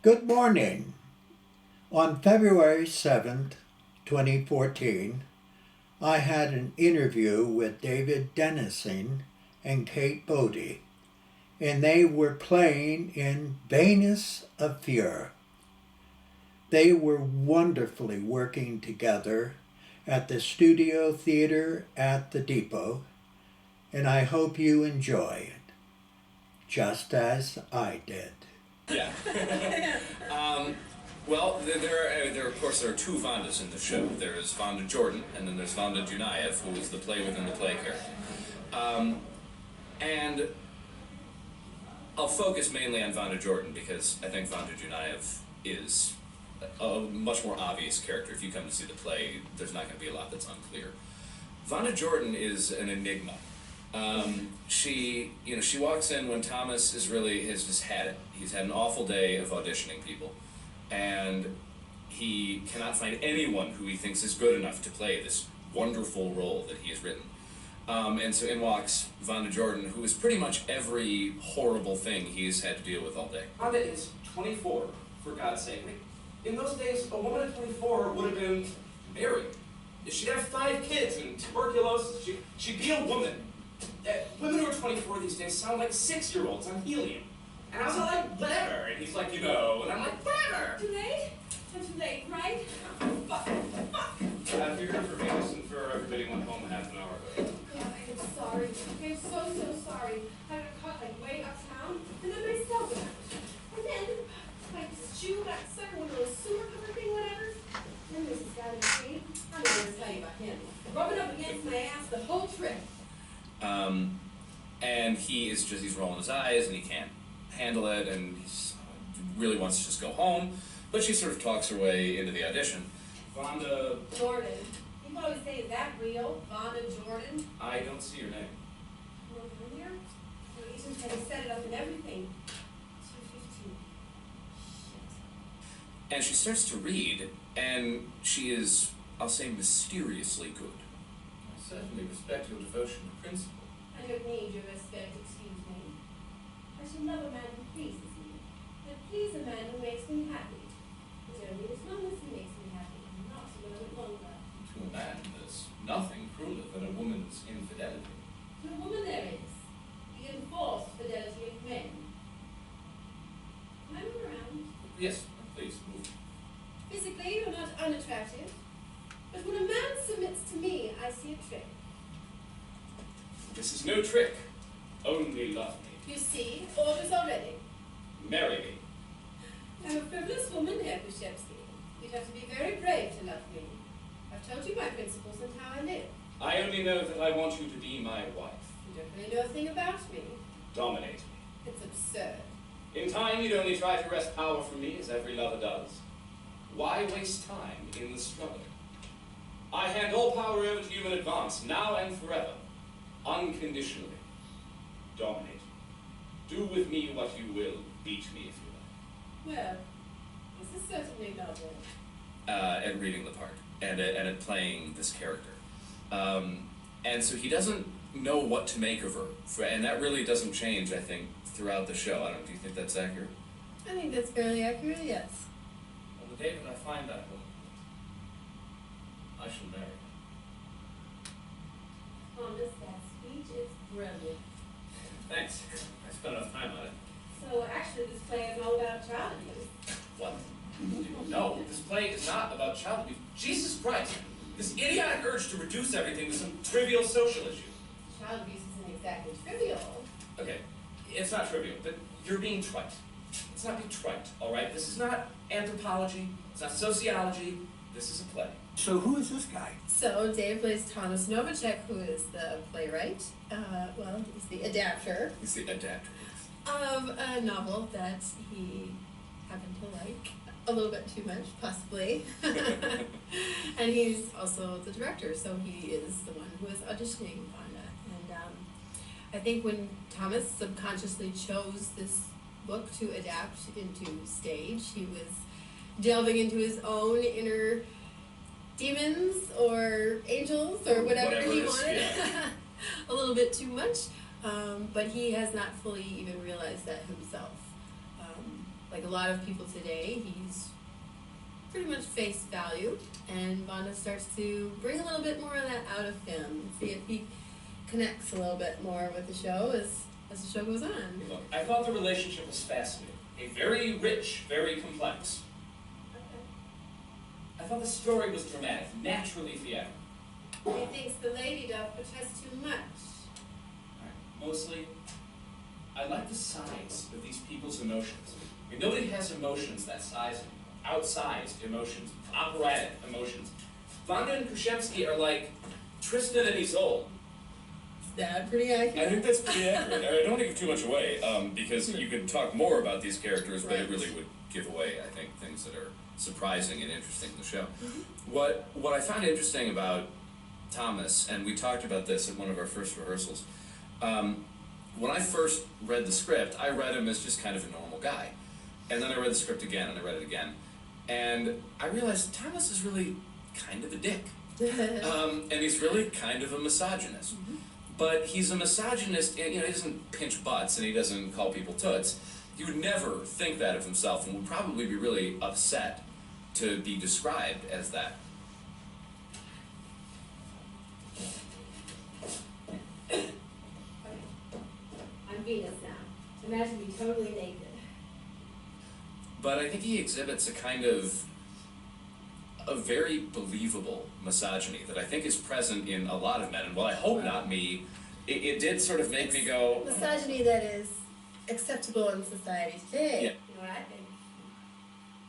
Good morning. On February 7th, 2014, I had an interview with David Dennison and Kate Bodie, and they were playing in Venus of Fear. They were wonderfully working together at the Studio Theater at the Depot, and I hope you enjoy it, just as I did. Yeah. Well, there of course there are two Wandas in the show. There is Wanda Jordan, and then there's Wanda Dunajew, who is the play within the play character. And I'll focus mainly on Wanda Jordan because I think Wanda Dunajew is a much more obvious character. If you come to see the play, there's not going to be a lot that's unclear. Wanda Jordan is an enigma. She walks in when Thomas has just had it. He's had an awful day of auditioning people, and he cannot find anyone who he thinks is good enough to play this wonderful role that he has written. And so in walks Wanda Jordan, who is pretty much every horrible thing he's had to deal with all day. Wanda is 24, for God's sake. In those days, a woman at 24 would have been married. She'd have 5 kids and tuberculosis. She'd be a woman. Women who are 24 these days sound like 6-year-olds on helium. And I was all like, whatever. And he's like, and I'm like, whatever. Too late? I'm too late, right? Fuck. I figured for Venus and for everybody went home half an hour ago. God, I am sorry. I am so sorry. I got caught way uptown, and then my cell went out. And then my shoe got stuck in one of those sewer cover thing, whatever. Then Mrs. got in the street. I'm not going to tell you about him. Rubbing up against my ass the whole trip. And he's rolling his eyes, and he can't handle it, and he really wants to just go home, but she sort of talks her way into the audition. Wanda Jordan. People always say, is that real? Wanda Jordan? I don't see your name. No, familiar? The agent had to set it up and everything. 215. Shit. And she starts to read, and she is, I'll say, mysteriously good. I certainly respect your devotion to principle. I don't need your respect, excuse me. I should love a man who pleases me, and please a man who makes me happy. But only as long as he makes me happy, not a little bit longer. To a man, there's nothing crueler than a woman's infidelity. To a woman there is, the enforced fidelity of men. Can I move around? Yes, please, move. Physically, you're not unattractive, but when a man submits to me, I see a trick. This is no trick. Only love me. You see, orders already. Marry me. I'm a frivolous woman, Herr Kusiemski. You'd have to be very brave to love me. I've told you my principles and how I live. I only know that I want you to be my wife. You don't really know a thing about me. Dominate me. It's absurd. In time, you'd only try to wrest power from me, as every lover does. Why waste time in the struggle? I hand all power over to you in advance, now and forever, unconditionally. Dominate me. Do with me what you will. Beat me if you like. Well, this is certainly novel. At reading the part, and at playing this character. And so he doesn't know what to make of her, and that really doesn't change, I think, throughout the show. Do you think that's accurate? I think that's fairly accurate, yes. On the day that I find that woman, I shall marry her. Thomas, that speech is brilliant. Thanks. I spent enough time on it. So actually, this play is all about child abuse. What? No, this play is not about child abuse. Jesus Christ! This idiotic urge to reduce everything to some trivial social issue. Child abuse isn't exactly trivial. Okay, it's not trivial, but you're being trite. Let's not be trite, all right? This is not anthropology. It's not sociology. This is a play. So who is this guy? So Dave plays Thomas Novacek, who is the playwright. He's the adapter He's the adapter. of a novel that he happened to like a little bit too much, possibly. And he's also the director, so he is the one who is auditioning Wanda. And I think when Thomas subconsciously chose this book to adapt into stage, he was delving into his own inner demons or angels or whatever he wanted. Yeah. A little bit too much, but he has not fully even realized that himself. like a lot of people today, he's pretty much face value, and Wanda starts to bring a little bit more of that out of him, see if he connects a little bit more with the show as the show goes on. Look, I thought the relationship was fascinating. Very rich, very complex. I thought the story was dramatic, naturally theatrical. He thinks the lady duck protests too much. Mostly, I like the size of these people's emotions. I mean, nobody has emotions that size, outsized emotions, operatic emotions. Wanda and Kusiemski are like Tristan and Isolde. Is that pretty accurate? I think that's pretty accurate. I don't want to give too much away, because you could talk more about these characters, but it really would give away, I think, things that are surprising and interesting in the show. What I found interesting about Thomas, and we talked about this at one of our first rehearsals, when I first read the script, I read him as just kind of a normal guy. And then I read the script again, and I read it again. And I realized Thomas is really kind of a dick. And he's really kind of a misogynist. But he's a misogynist, and he doesn't pinch butts, and he doesn't call people toots. You would never think that of himself, and would probably be really upset to be described as that. I'm Venus now. Imagine me totally naked. But I think he exhibits a kind of a very believable misogyny that I think is present in a lot of men. And while I hope not me, it did sort of make me go... Misogyny that is acceptable in society today. Yeah. You know what I think?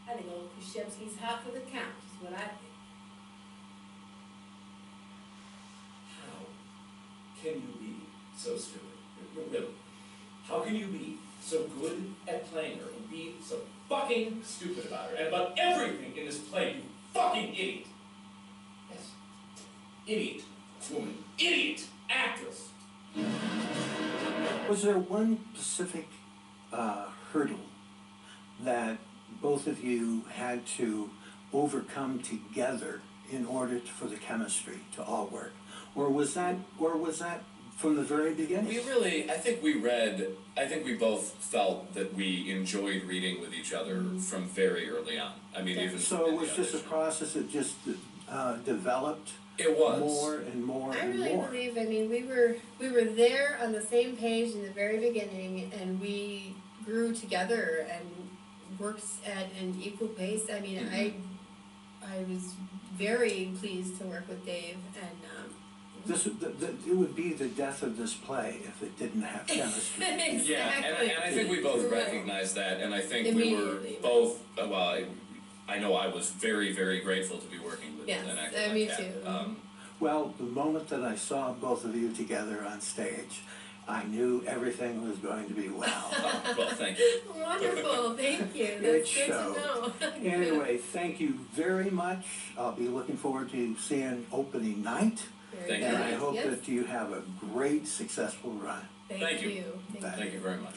I think old Kusiemski's hot for the count, is what I think. How can you be so stupid? Really? How can you be so good at playing her and be so fucking stupid about her and about everything in this play, you fucking idiot? Yes. Idiot woman. Idiot actress. Was there one specific hurdle that both of you had to overcome together in order for the chemistry to all work? Or was that from the very beginning? I think we both felt that we enjoyed reading with each other from very early on. I mean, even so it was just a process that just developed. It was more and more I and really more. believe, we were there on the same page in the very beginning, and we grew together and worked at an equal pace. I mean, I was very pleased to work with Dave, and it would be the death of this play if it didn't have chemistry. exactly. Yeah, and I think we both recognized that, and I think we were Immediately. both, I know I was very, very grateful to be working with Yes, an actor like me that. too. Well, the moment that I saw both of you together on stage, I knew everything was going to be well. Well, thank you. Wonderful, thank you. It That's good showed. to know. Anyway, thank you very much. I'll be looking forward to seeing opening night. Very Thank you. And good. I hope Yes. that you have a great, successful run. Thank you. Thank you. Thank you very much.